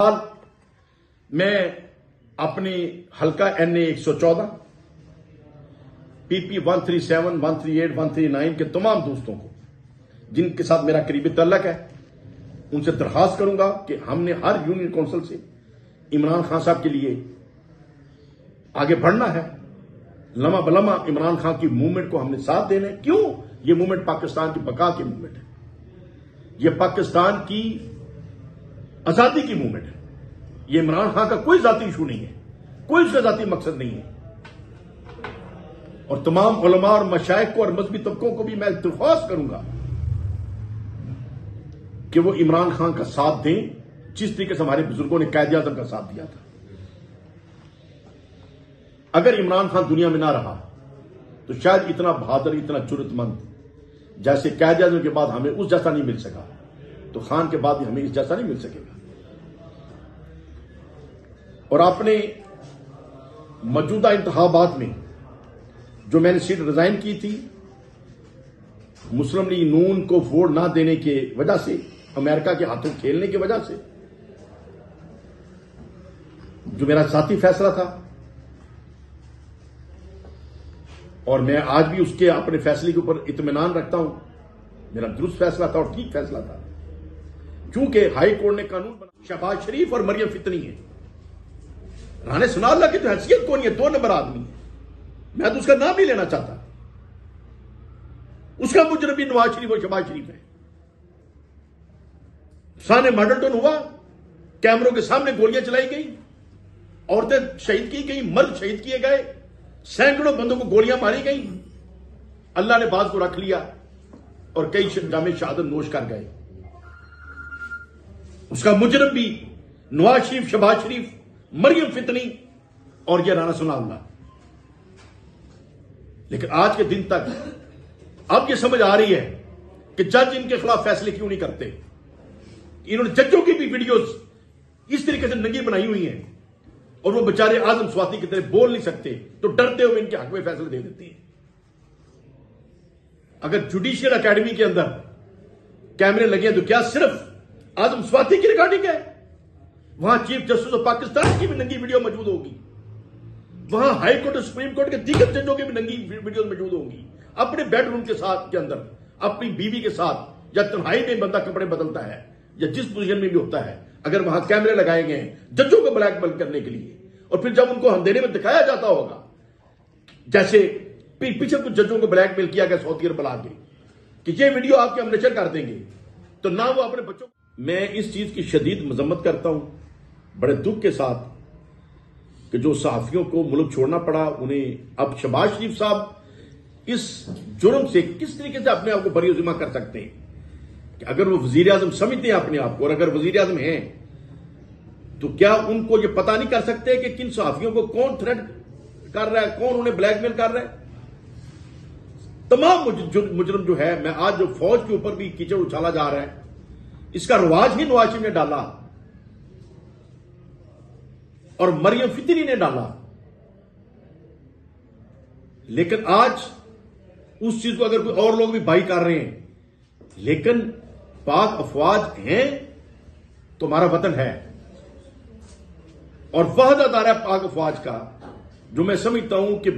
میں اپنی حلقہ NA 114 PP 137 138 139 کے تمام دوستوں کو جن کے ساتھ میرا قریبی تعلق ہے ان سے درخواست کروں گا کہ ہم نے ہر یونین کونسل سے عمران خان صاحب کے لیے آگے بڑھنا ہے. لمحہ بلمحہ عمران خان کی موومنٹ کو ہم نے ساتھ دینا ہے. کیوں؟ یہ موومنٹ پاکستان کی بقا کی موومنٹ ہے. یہ پاکستان کی آزادی کی موومنٹ ہے. یہ عمران خان کا کوئی ذاتی ایشو نہیں ہے, کوئی اس کا ذاتی مقصد نہیں ہے. اور تمام علماء اور مشائخ کو اور مذہبی طبقوں کو بھی میں درخواست کروں گا کہ وہ عمران خان کا ساتھ دیں جس طریقے سے ہمارے بزرگوں نے قائد اعظم کا ساتھ دیا تھا. اگر عمران خان دنیا میں نہ رہا تو شاید اتنا بہادر, اتنا جرأت مند جیسے قائد اعظم کے بعد ہمیں اس جیسا نہیں مل سکا تو خان کے بعد بھی ہمیں اس جیسا نہیں مل سکے گا. اور آپ نے موجودہ انتخابات میں جو میں نے سیٹ ریزائن کی تھی مسلم لیگ نون کو ووٹ نہ دینے کی وجہ سے, امریکہ کے ہاتھوں کھیلنے کی وجہ سے, جو میرا ذاتی فیصلہ تھا اور میں آج بھی اس کے اپنے فیصلے کے اوپر اطمینان رکھتا ہوں, میرا درست فیصلہ تھا اور ٹھیک فیصلہ تھا. چونکہ ہائی کورٹ نے قانون بنا شہباز شریف اور مریم فتنی ہے. رانا ثناء اللہ کی تو حیثیت کون ہے, 2 نمبر آدمی ہے. میں تو اس کا نام ہی لینا چاہتا. اس کا مجرم بھی نواز شریف اور شہباز شریف ہے. سانے مارڈر ٹون ہوا, کیمروں کے سامنے گولیاں چلائی گئی, عورتیں شہید کی گئی, مرد شہید کیے گئے, سینکڑوں بندوں کو گولیاں ماری گئی. اللہ نے بعض کو رکھ لیا اور کئی جام شہادت نوش کر گئے. اس کا مجرم بھی نواز شریف, شہباز شریف, مریم فتنی اور یہ رانا ثناء اللہ. لیکن آج کے دن تک اب یہ سمجھ آ رہی ہے کہ جج ان کے خلاف فیصلے کیوں نہیں کرتے. انہوں نے ججوں کی بھی ویڈیوز اس طریقے سے ننگی بنائی ہوئی ہیں اور وہ بیچارے آزم سواتی کی طرح بول نہیں سکتے تو ڈرتے ہوئے ان کے حق میں فیصلے دے دیتے ہیں. اگر جوڈیشل اکیڈمی کے اندر کیمرے لگے ہیں تو کیا صرف آزم سواتی کی ریکارڈنگ ہے؟ وہاں چیف جسٹس آف پاکستان کی بھی ننگی ویڈیو موجود ہوگی, وہاں ہائی کورٹ اور سپریم کورٹ کے دیگر ججوں کی بھی ننگی ویڈیوز موجود ہوں گی. اپنے بیڈ روم کے ساتھ کے اندر اپنی بیوی کے ساتھ یا تنہائی میں بندہ کپڑے بدلتا ہے یا جس پوزیشن میں بھی ہوتا ہے, اگر وہاں کیمرے لگائے گئے ہیں ججوں کو بلیک میل کرنے کے لیے, اور پھر جب ان کو اندھیرے میں دکھایا جاتا ہوگا جیسے پیچھے کچھ ججوں کو بلیک میل کیا گیا سعودی عرب بلا کے کہ یہ ویڈیو آپ کے ہم نشر کر دیں گے, تو نہ وہ اپنے بچوں. میں اس چیز کی شدید مذمت کرتا ہوں بڑے دکھ کے ساتھ کہ جو صحافیوں کو ملک چھوڑنا پڑا انہیں. اب شہباز شریف صاحب اس جرم سے کس طریقے سے اپنے آپ کو بری ذمہ کر سکتے ہیں کہ اگر وہ وزیر اعظم سمجھتے ہیں اپنے آپ کو, اور اگر وزیر اعظم ہیں تو کیا ان کو یہ پتہ نہیں کر سکتے کہ کن صحافیوں کو کون تھریٹ کر رہا ہے, کون انہیں بلیک میل کر رہا ہے. تمام مجرم جو ہے, میں آج جو فوج کے اوپر بھی کیچڑ اچھالا جا رہا ہے اس کا رواج ہی نواز شریف نے ڈالا اور مریم فتنی نے ڈالا. لیکن آج اس چیز کو اگر کوئی اور لوگ بھی بائی کر رہے ہیں, لیکن پاک افواج ہیں تو ہمارا وطن ہے اور وحدت ادارہ پاک افواج کا جو میں سمجھتا ہوں کہ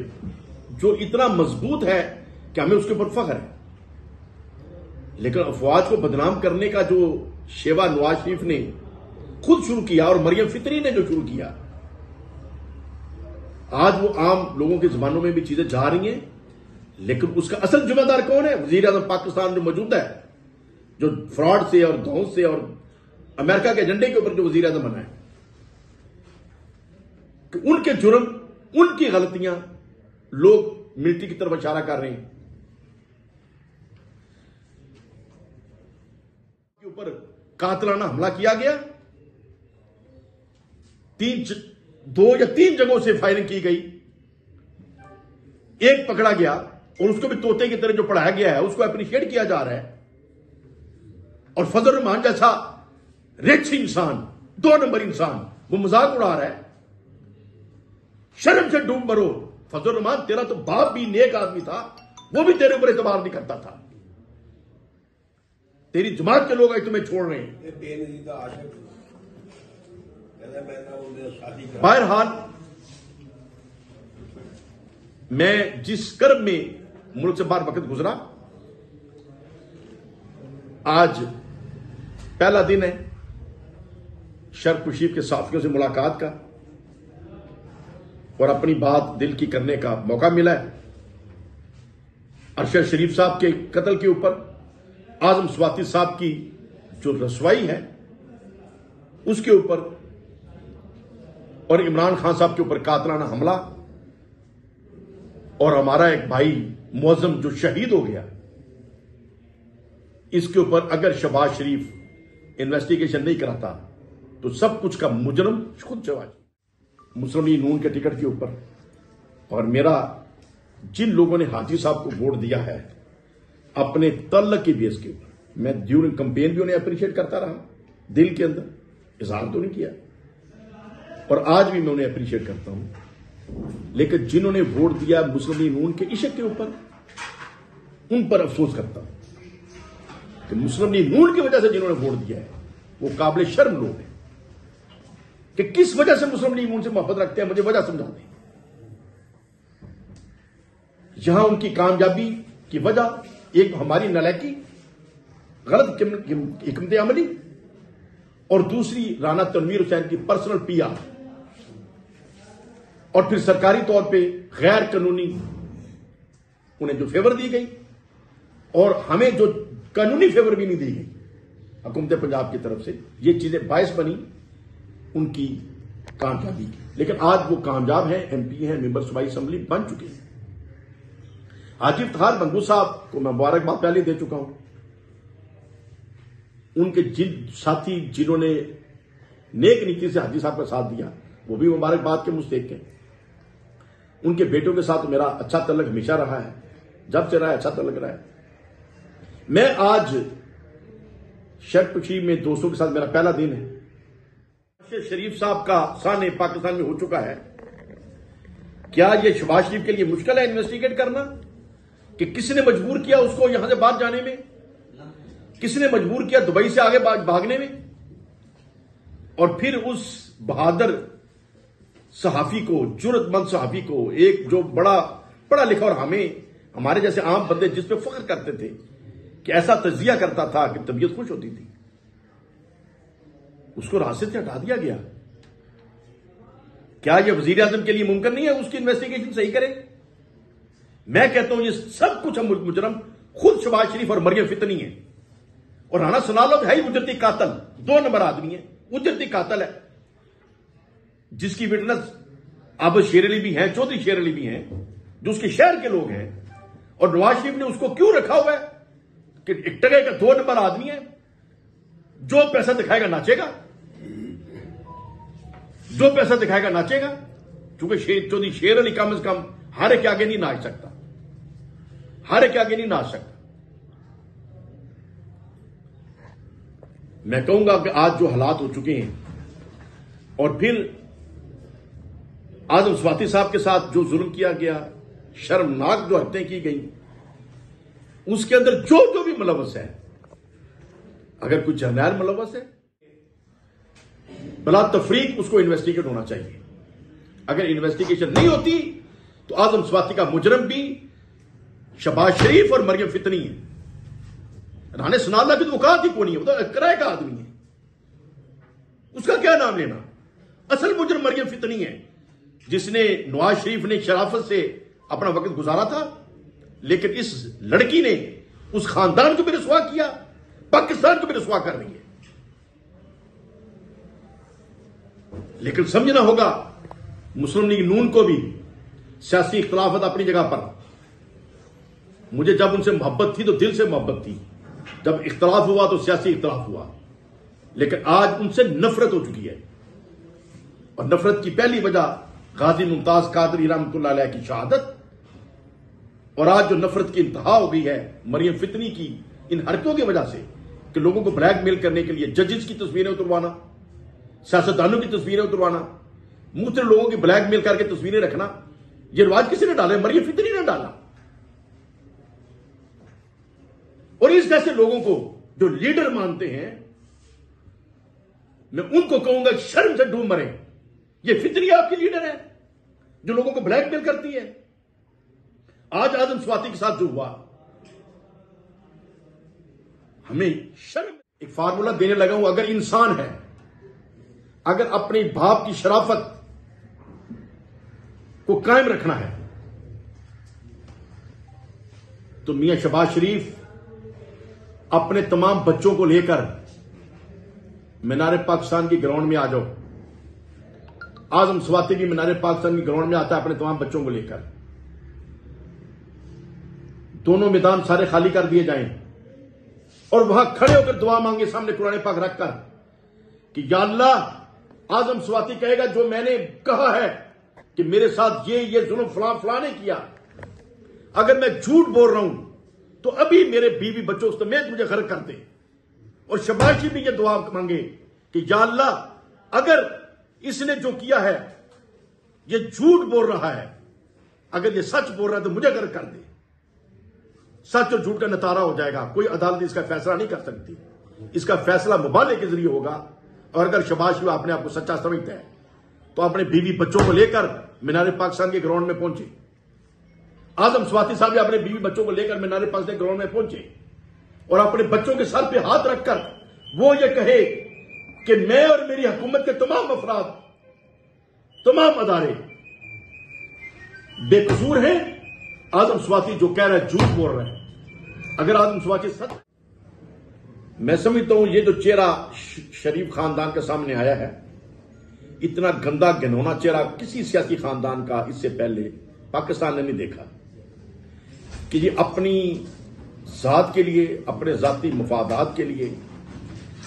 جو اتنا مضبوط ہے کہ ہمیں اس کے اوپر فخر ہے. لیکن افواج کو بدنام کرنے کا جو شیوا نواز شریف نے خود شروع کیا اور مریم فتنی نے جو شروع کیا, آج وہ عام لوگوں کی زبانوں میں بھی چیزیں جا رہی ہیں. لیکن اس کا اصل ذمہ دار کون ہے؟ وزیر اعظم پاکستان جو موجود ہے, جو فراڈ سے اور دھوس سے اور امریکہ کے ایجنڈے کے اوپر جو وزیر اعظم بنا ہے, کہ ان کے جرم, ان کی غلطیاں لوگ ملٹری کی طرف اشارہ کر رہے ہیں. کے اوپر قاتلانہ حملہ کیا گیا, 2 یا 3 جگہوں سے فائرنگ کی گئی, ایک پکڑا گیا اور اس کو بھی طوطے کی طرح جو پڑھایا گیا ہے اس کو اپریشیٹ کیا جا رہا ہے. اور فضل الرحمان جیسا رچ انسان, 2 نمبر انسان, وہ مذاق اڑا رہا ہے. شرم سے ڈوب مرو. فضل الرحمان تیرا تو باپ بھی نیک آدمی تھا, وہ بھی تیرے اوپر اعتبار نہیں کرتا تھا. تیری جماعت کے لوگ آج تمہیں چھوڑ رہے ہیں. بہرحال میں جس کرب میں ملک سے باہر وقت گزرا، آج پہلا دن ہے شرق مشیب کے صحافیوں سے ملاقات کا اور اپنی بات دل کی کرنے کا موقع ملا ہے۔ ارشد شریف صاحب کے قتل کے اوپر اعظم سواتی صاحب کی جو رسوائی ہے اس کے اوپر اور عمران خان صاحب کے اوپر قاتلانہ حملہ اور ہمارا ایک بھائی معظم جو شہید ہو گیا، اس کے اوپر اگر شہباز شریف انویسٹیگیشن نہیں کراتا تو سب کچھ کا مجرم خود شہباز۔ مسلم لیگ نون کے ٹکٹ کے اوپر اور میرا جن لوگوں نے حاجی صاحب کو ووٹ دیا ہے اپنے تعلق کی بیس کے اوپر، میں ڈیورنگ کمپین بھی انہیں اپریشیٹ کرتا رہا، دل کے اندر اظہار تو نہیں کیا اور آج بھی میں انہیں اپریشیٹ کرتا ہوں، لیکن جنہوں نے ووٹ دیا مسلم لیگ نون کے عشق کے اوپر ان پر افسوس کرتا ہوں کہ مسلم لیگ نون کی وجہ سے جنہوں نے ووٹ دیا ہے وہ قابل شرم لوگ ہیں کہ کس وجہ سے مسلم لیگ نون سے محبت رکھتے ہیں، مجھے وجہ سمجھا دیں۔ یہاں ان کی کامیابی کی وجہ ایک ہماری نالائکی، غلط حکمت عملی اور دوسری رانا تنویر حسین کی پرسنل پی آر اور پھر سرکاری طور پہ غیر قانونی انہیں جو فیور دی گئی اور ہمیں جو قانونی فیور بھی نہیں دی گئی حکومت پنجاب کی طرف سے، یہ چیزیں باعث بنی ان کی کامیابی کی، لیکن آج وہ کامیاب ہیں، ایم پی ہیں، ممبر صوبائی اسمبلی بن چکے ہیں۔ حاجی افتخار بنگو صاحب کو میں مبارکباد پہلے دے چکا ہوں، ان کے جن ساتھی جنہوں نے نیک نیتی سے حاجی صاحب کا ساتھ دیا وہ بھی مبارکباد کے مستحق ہیں۔ ان کے بیٹوں کے ساتھ میرا اچھا تعلق ہمیشہ رہا ہے، جب سے رہا ہے اچھا تعلق رہا ہے۔ میں آج شرق مشیب میں دوستوں کے ساتھ میرا پہلا دن ہے۔ ارشد شریف صاحب کا سانے پاکستان میں ہو چکا ہے، کیا یہ شہباز شریف کے لیے مشکل ہے انویسٹیگیٹ کرنا کہ کس نے مجبور کیا اس کو یہاں سے باہر جانے میں، کس نے مجبور کیا دبئی سے آگے بھاگنے میں، اور پھر اس بہادر صحافی کو، جرأت مند صحافی کو، ایک جو بڑا پڑھا لکھا اور ہمارے جیسے عام بندے جس پہ فخر کرتے تھے کہ ایسا تجزیہ کرتا تھا کہ طبیعت خوش ہوتی تھی، اس کو راست سے ہٹا دیا گیا۔ کیا یہ وزیر اعظم کے لیے ممکن نہیں ہے اس کی انویسٹیگیشن صحیح کرے؟ میں کہتا ہوں یہ سب کچھ ہم مجرم خود شہباز شریف اور مریم فتنی ہیں، اور رانا سنالو ہے ہی اجرتی قاتل، 2 نمبر آدمی ہے، اجرتی قاتل ہے، جس کی وٹنس عابد شیر علی بھی ہیں، چودھری شیر علی بھی ہیں، جو اس کے شہر کے لوگ ہیں، اور نواز شریف نے اس کو کیوں رکھا ہوا ہے کہ ایک ٹگے کا 2 نمبر آدمی ہے، جو پیسہ دکھائے گا ناچے گا، جو پیسہ دکھائے گا ناچے گا، کیونکہ چودھری شیر علی کم از کم ہر ایک آگے نہیں ناچ سکتا، ہر ایک آگے نہیں ناچ سکتا۔ میں کہوں گا کہ آج جو حالات ہو چکے ہیں اور پھر اعظم سواتی صاحب کے ساتھ جو ظلم کیا گیا، شرمناک جو حرکتیں کی گئیں، اس کے اندر جو بھی ملوث ہے، اگر کوئی جرنیل ملوث ہے بلا تفریق اس کو انویسٹیگیٹ ہونا چاہیے۔ اگر انویسٹیگیشن نہیں ہوتی تو اعظم سواتی کا مجرم بھی شہباز شریف اور مریم فتنی ہے۔ رانا سنالہ کی تو اوقات ہی کوئی نہیں ہے، وہ تو کرائے کا آدمی ہے، اس کا کیا نام لینا؟ اصل مجرم مریم فتنی ہے، جس نے نواز شریف نے شرافت سے اپنا وقت گزارا تھا، لیکن اس لڑکی نے اس خاندان کو بھی رسوا کیا، پاکستان کو بھی رسوا کر رہی ہے۔ لیکن سمجھنا ہوگا مسلم لیگ نون کو بھی سیاسی اختلافات اپنی جگہ پر، مجھے جب ان سے محبت تھی تو دل سے محبت تھی، جب اختلاف ہوا تو سیاسی اختلاف ہوا، لیکن آج ان سے نفرت ہو چکی ہے، اور نفرت کی پہلی وجہ غازی ممتاز قادری رحمۃ اللہ علیہ کی شہادت، اور آج جو نفرت کی انتہا ہو گئی ہے مریم فتنی کی ان حرکتوں کی وجہ سے کہ لوگوں کو بلیک میل کرنے کے لیے ججز کی تصویریں اتروانا، سیاستدانوں کی تصویریں اتروانا، مختلف لوگوں کی بلیک میل کر کے تصویریں رکھنا، یہ رواج کسی نے ڈالا؟ مریم فتنی نے ڈالا۔ اور اس جیسے لوگوں کو جو لیڈر مانتے ہیں، میں ان کو کہوں گا کہ شرم سے ڈوب مریں. یہ فطری آپ کی لیڈر ہے جو لوگوں کو بلیک میل کرتی ہے. آج آدم سواتی کے ساتھ جو ہوا, ہمیں شرم. ایک فارمولا دینے لگا ہوں, اگر انسان ہے, اگر اپنے باپ کی شرافت کو قائم رکھنا ہے تو میاں شہباز شریف اپنے تمام بچوں کو لے کر مینار پاکستان کی گراؤنڈ میں آ جاؤ. آزم سواتی بھی مینار پاکستان کی گراؤنڈ میں آتا ہے اپنے تمام بچوں کو لے کر. دونوں میدان سارے خالی کر دیے جائیں اور وہاں کھڑے ہو کر دعا مانگے سامنے قرآن پاک رکھ کر کہ یا اللہ, آزم سواتی کہے گا جو میں نے کہا ہے کہ میرے ساتھ یہ ظلم فلاں نے کیا, اگر میں جھوٹ بول رہا ہوں تو ابھی میرے بیوی بچوں سمیت مجھے غرق کر دے. اور شہباز شریف بھی یہ دعا مانگے کہ یا اللہ, اگر اس نے جو کیا ہے یہ جھوٹ بول رہا ہے, اگر یہ سچ بول رہا ہے تو مجھے غرق کر دے. سچ اور جھوٹ کا نتارا ہو جائے گا, کوئی عدالت اس کا فیصلہ نہیں کر سکتی. اس کا فیصلہ مبالغے کے ذریعے ہوگا. اور اگر شہباز شریف اپنے آپ کو سچا سمجھتا ہے تو اپنے بیوی بچوں کو لے کر مینار پاکستان کے گراؤنڈ میں پہنچے. آزم سواتی صاحب بھی اپنے بیوی بچوں کو لے کر مینار پاکستان کے گراؤنڈ میں پہنچے اور اپنے بچوں کے سر پہ ہاتھ رکھ کر وہ یہ کہے کہ میں اور میری حکومت کے تمام افراد, تمام ادارے بے قصور ہیں. آزم سواتی جو کہہ رہا ہے جھوٹ بول رہا ہے. اگر آزم سواتی سچ, میں سمجھتا ہوں یہ جو چہرہ شریف خاندان کے سامنے آیا ہے, اتنا گندا گھنونا چہرہ کسی سیاسی خاندان کا اس سے پہلے پاکستان نے نہیں دیکھا. کہ یہ اپنی ذات کے لیے, اپنے ذاتی مفادات کے لیے,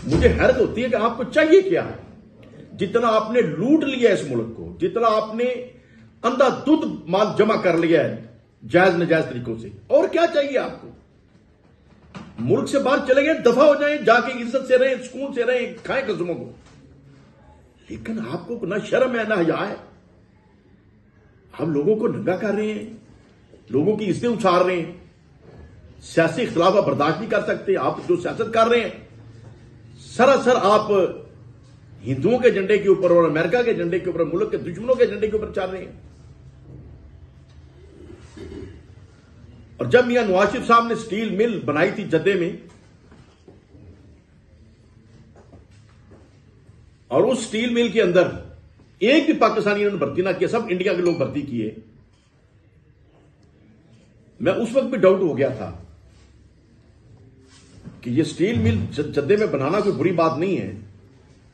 مجھے حیرت ہوتی ہے کہ آپ کو چاہیے کیا ہے. جتنا آپ نے لوٹ لیا اس ملک کو, جتنا آپ نے اندھا دودھ مال جمع کر لیا ہے جائز نجائز طریقوں سے, اور کیا چاہیے آپ کو؟ ملک سے باہر چلے گئے, دفع ہو جائیں, جا کے عزت سے رہیں, سکون سے رہیں, کھائیں قسموں کو. لیکن آپ کو نہ شرم ہے نہ حیا ہے. ہم لوگوں کو ننگا کر رہے ہیں, لوگوں کی عزتیں اچھال رہے ہیں. سیاسی اختلاف آپ برداشت نہیں کر سکتے. آپ جو سیاست کر رہے ہیں سراسر آپ ہندوؤں کے جھنڈے کے اوپر اور امریکہ کے جھنڈے کے اوپر, ملک کے دشمنوں کے جھنڈے کے اوپر چل رہے ہیں. اور جب میاں نواز شریف صاحب نے سٹیل مل بنائی تھی جدے میں, اور اس سٹیل مل کے اندر ایک بھی پاکستانی انہوں نے بھرتی نہ کیا, سب انڈیا کے لوگ بھرتی کیے. میں اس وقت بھی ڈاؤٹ ہو گیا تھا کہ یہ سٹیل مل جدے میں بنانا کوئی بری بات نہیں ہے.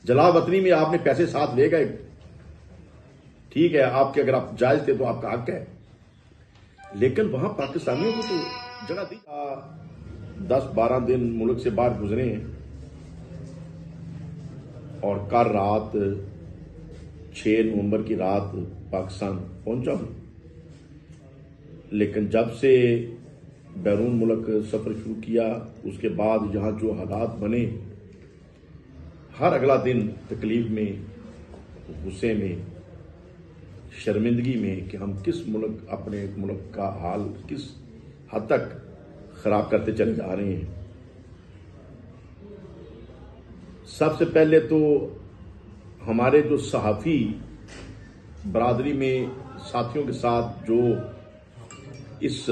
جلا وطنی میں آپ نے پیسے ساتھ لے گئے, ٹھیک ہے, آپ کے اگر آپ جائز تھے تو آپ کا حق ہے. لیکن وہاں پاکستانیوں کو تو جگہ دی. 10-12 دن ملک سے باہر گزرے ہیں اور کل رات 6 نومبر کی رات پاکستان پہنچا ہوں. لیکن جب سے بیرون ملک سفر شروع کیا اس کے بعد یہاں جو حالات بنے, ہر اگلا دن تکلیف میں, غصے میں, شرمندگی میں کہ ہم کس ملک, اپنے ملک کا حال کس حد تک خراب کرتے چلے جا رہے ہیں. سب سے پہلے تو ہمارے جو صحافی برادری میں ساتھیوں کے ساتھ جو اس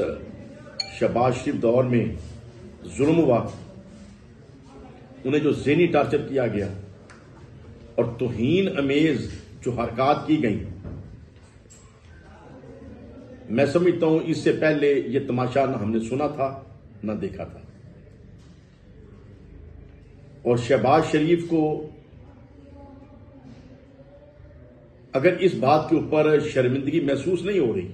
شہباز شریف دور میں ظلم ہوا, انہیں جو ذہنی ٹارچر کیا گیا اور توہین امیز جو حرکات کی گئیں, میں سمجھتا ہوں اس سے پہلے یہ تماشا نہ ہم نے سنا تھا نہ دیکھا تھا. اور شہباز شریف کو اگر اس بات کے اوپر شرمندگی محسوس نہیں ہو رہی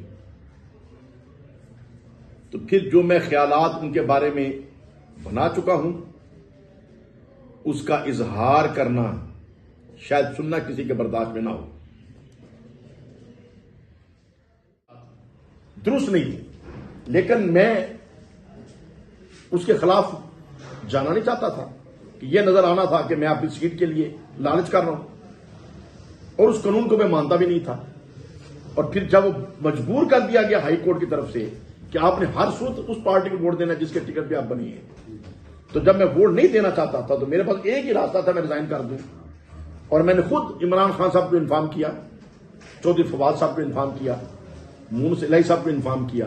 تو پھر جو میں خیالات ان کے بارے میں بنا چکا ہوں اس کا اظہار کرنا شاید سننا کسی کے برداشت میں نہ ہو. درست نہیں تھی, لیکن میں اس کے خلاف جانا نہیں چاہتا تھا کہ یہ نظر آنا تھا کہ میں اپنی سیٹ کے لیے لالچ کر رہا ہوں, اور اس قانون کو میں مانتا بھی نہیں تھا. اور پھر جب وہ مجبور کر دیا گیا ہائی کورٹ کی طرف سے کہ آپ نے ہر صورت اس پارٹی کو ووٹ دینا جس کے ٹکٹ پہ آپ بنی ہیں, تو جب میں ووٹ نہیں دینا چاہتا تھا تو میرے پاس ایک ہی راستہ تھا, میں ریزائن کر دوں. اور میں نے خود عمران خان صاحب کو انفارم کیا، چودھری فواد صاحب کو انفارم کیا، محمد الہی صاحب کو انفارم کیا،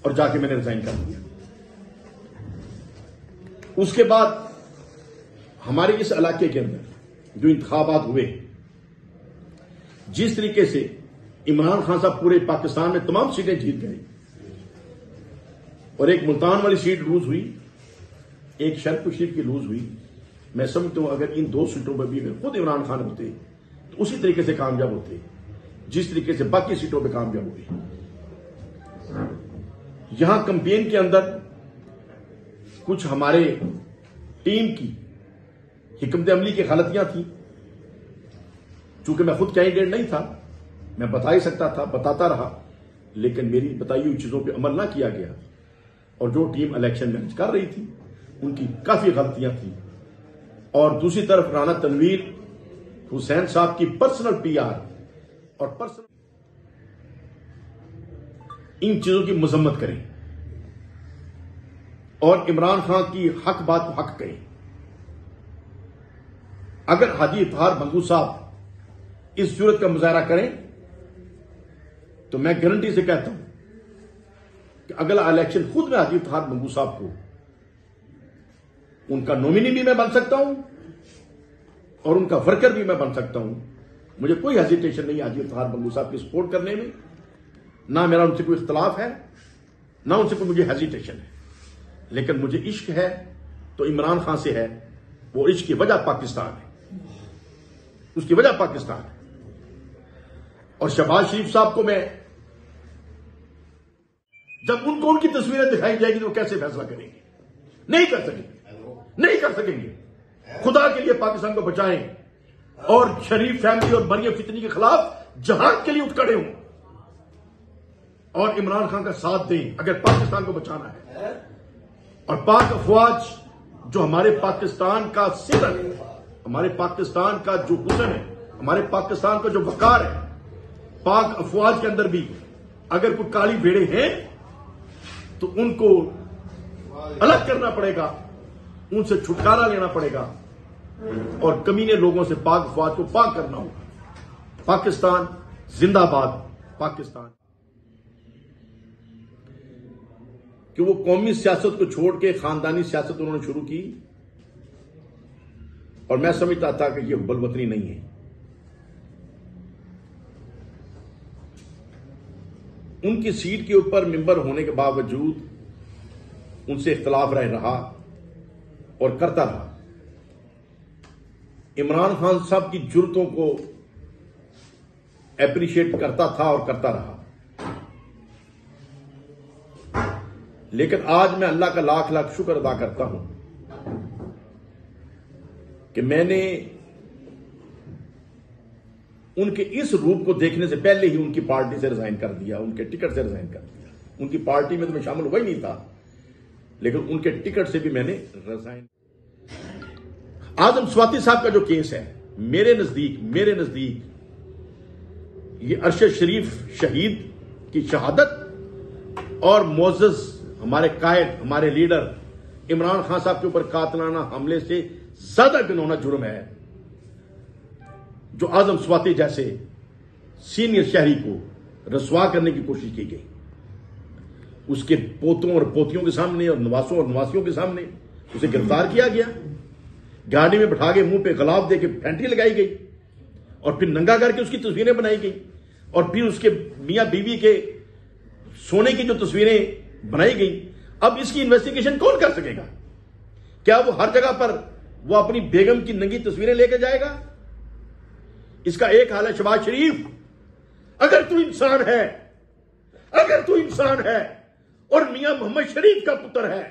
اور جا کے میں نے ریزائن کر دیا۔ اس کے بعد ہمارے اس علاقے کے اندر جو انتخابات ہوئے، جس طریقے سے عمران خان صاحب پورے پاکستان میں تمام سیٹیں جیت گئے، اور ایک ملتان والی سیٹ لوز ہوئی، ایک شرف شریف کی لوز ہوئی، میں سمجھتا ہوں اگر ان 2 سیٹوں پر بھی خود عمران خان ہوتے تو اسی طریقے سے کامیاب ہوتے جس طریقے سے باقی سیٹوں پہ کامیاب ہوئے۔ یہاں کمپین کے اندر کچھ ہمارے ٹیم کی حکمت عملی کی غلطیاں تھیں، چونکہ میں خود کینڈیڈیٹ نہیں تھا، میں بتا ہی سکتا تھا، بتاتا رہا، لیکن میری بتائی ہوئی چیزوں پہ عمل نہ کیا گیا، اور جو ٹیم الیکشن مینج کر رہی تھی ان کی کافی غلطیاں تھیں۔ اور دوسری طرف رانا تنویر حسین صاحب کی پرسنل پی آر اور پرسنل ان چیزوں کی مذمت کریں اور عمران خان کی حق بات کو حق کہیں۔ اگر حاجی اطہار بنگو صاحب اس صورت کا مظاہرہ کریں تو میں گارنٹی سے کہتا ہوں کہ اگلا الیکشن خود میں حاجی اطہار بنگو صاحب کو ان کا نومینی بھی میں بن سکتا ہوں اور ان کا ورکر بھی میں بن سکتا ہوں۔ مجھے کوئی ہیزیٹیشن نہیں حاجی اطہار بنگو صاحب کی سپورٹ کرنے میں، نہ میرا ان سے کوئی اختلاف ہے، نہ ان سے کوئی مجھے ہیزیٹیشن ہے، لیکن مجھے عشق ہے تو عمران خان سے ہے، وہ عشق کی وجہ پاکستان ہے، اس کی وجہ پاکستان ہے۔ اور شہباز شریف صاحب کو میں جب ان کو ان کی تصویریں دکھائی جائے گی تو وہ کیسے فیصلہ کریں گے؟ نہیں کر سکیں گے، نہیں کر سکیں گے۔ خدا کے لیے پاکستان کو بچائیں اور شریف فیملی اور مریم فتنی کے خلاف جہاد کے لیے اٹھ کھڑے ہوں اور عمران خان کا ساتھ دیں اگر پاکستان کو بچانا ہے۔ اور پاک افواج جو ہمارے پاکستان کا سر ہے، ہمارے پاکستان کا جو حسن ہے، ہمارے پاکستان کا جو وقار ہے، پاک افواج کے اندر بھی اگر کوئی کالی بھیڑے ہیں تو ان کو الگ کرنا پڑے گا، ان سے چھٹکارا لینا پڑے گا، اور کمینے لوگوں سے پاک افواج کو پاک کرنا ہوگا۔ پاکستان زندہ باد، پاکستان۔ کہ وہ قومی سیاست کو چھوڑ کے خاندانی سیاست انہوں نے شروع کی، اور میں سمجھتا تھا کہ یہ حب الوطنی نہیں ہے۔ ان کی سیٹ کے اوپر ممبر ہونے کے باوجود ان سے اختلاف رہا اور کرتا رہا۔ عمران خان صاحب کی جرتوں کو اپریشیٹ کرتا تھا اور کرتا رہا، لیکن آج میں اللہ کا لاکھ لاکھ شکر ادا کرتا ہوں کہ میں نے ان کے اس روپ کو دیکھنے سے پہلے ہی ان کی پارٹی سے ریزائن کر دیا، ان کے ٹکٹ سے ریزائن کر دیا۔ ان کی پارٹی میں تو میں شامل ہوا ہی نہیں تھا، لیکن ان کے ٹکٹ سے بھی میں نے ریزائن۔ اعظم سواتی صاحب کا جو کیس ہے، میرے نزدیک یہ ارشد شریف شہید کی شہادت اور معزز ہمارے قائد، ہمارے لیڈر عمران خان صاحب کے اوپر قاتلانہ حملے سے زیادہ گناہانہ جرم ہے، جو اعظم سواتی جیسے سینئر شہری کو رسوا کرنے کی کوشش کی گئی، اس کے پوتوں اور پوتیوں کے سامنے اور نواسوں اور نواسیوں کے سامنے اسے گرفتار کیا گیا، گاڑی میں بٹھا کے منہ پہ غلاف دے کے پینٹی لگائی گئی، اور پھر ننگا کر کے اس کی تصویریں بنائی گئی، اور پھر اس کے میاں بیوی کے سونے کی جو تصویریں بنائی گئی۔ اب اس کی انویسٹیگیشن کون کر سکے گا؟ کیا وہ ہر جگہ پر وہ اپنی بیگم کی ننگی تصویریں لے کے جائے گا؟ اس کا ایک حال ہے، شہباز شریف اگر تو انسان ہے اور میاں محمد شریف کا پتر ہے،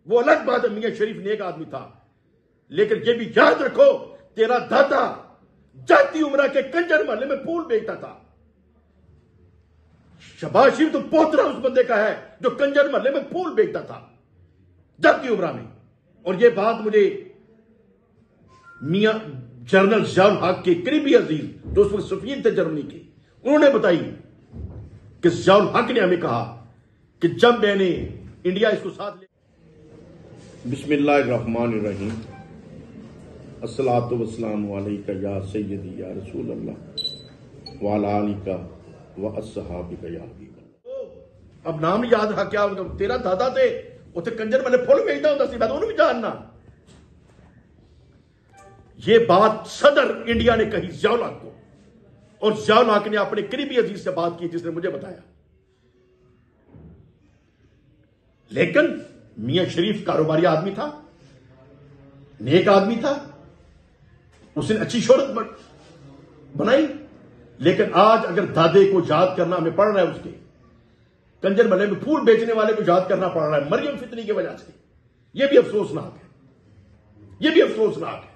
وہ الگ بات ہے، میاں شریف نیک آدمی تھا، لیکن یہ بھی یاد رکھو تیرا دادا جاتی عمرہ کے کنجر محلے میں پھول بیچتا تھا۔ شہباز شریف تو پوترا اس بندے کا ہے جو کنجر محلے میں پھول بیچتا تھا جاتی عمرہ میں۔ اور یہ بات مجھے میاں جنرل ضیاء الحق کے قریبی عزیز جو اس وقت سفیر تھے جرمنی کے، انہوں نے بتائی کہ ضیاء الحق نے ہمیں کہا کہ جب میں نے انڈیا اس کو ساتھ لے۔ بسم اللہ الرحمن الرحیم، الصلاۃ والسلام علیکہ یا سیدی یا رسول اللہ وعلی آلک واصحابک یا حبیب اللہ۔ اب نام یاد رہا کیا تیرا دادا تے اتنے کنجر والے پھول بھیجتا ہوتا سی، میں تو انہوں بھی جاننا۔ یہ بات صدر انڈیا نے کہی ضیاء الحق کو، اور ضیاء الحق نے اپنے قریبی عزیز سے بات کی جس نے مجھے بتایا۔ لیکن میاں شریف کاروباری آدمی تھا، نیک آدمی تھا، اس نے اچھی شہرت بنائی، لیکن آج اگر دادے کو یاد کرنا ہمیں پڑ رہا ہے، اس کے کنجر ملے میں پھول بیچنے والے کو یاد کرنا پڑ رہا ہے مریم فتنی کی وجہ سے، یہ بھی افسوسناک ہے، یہ بھی افسوسناک ہے۔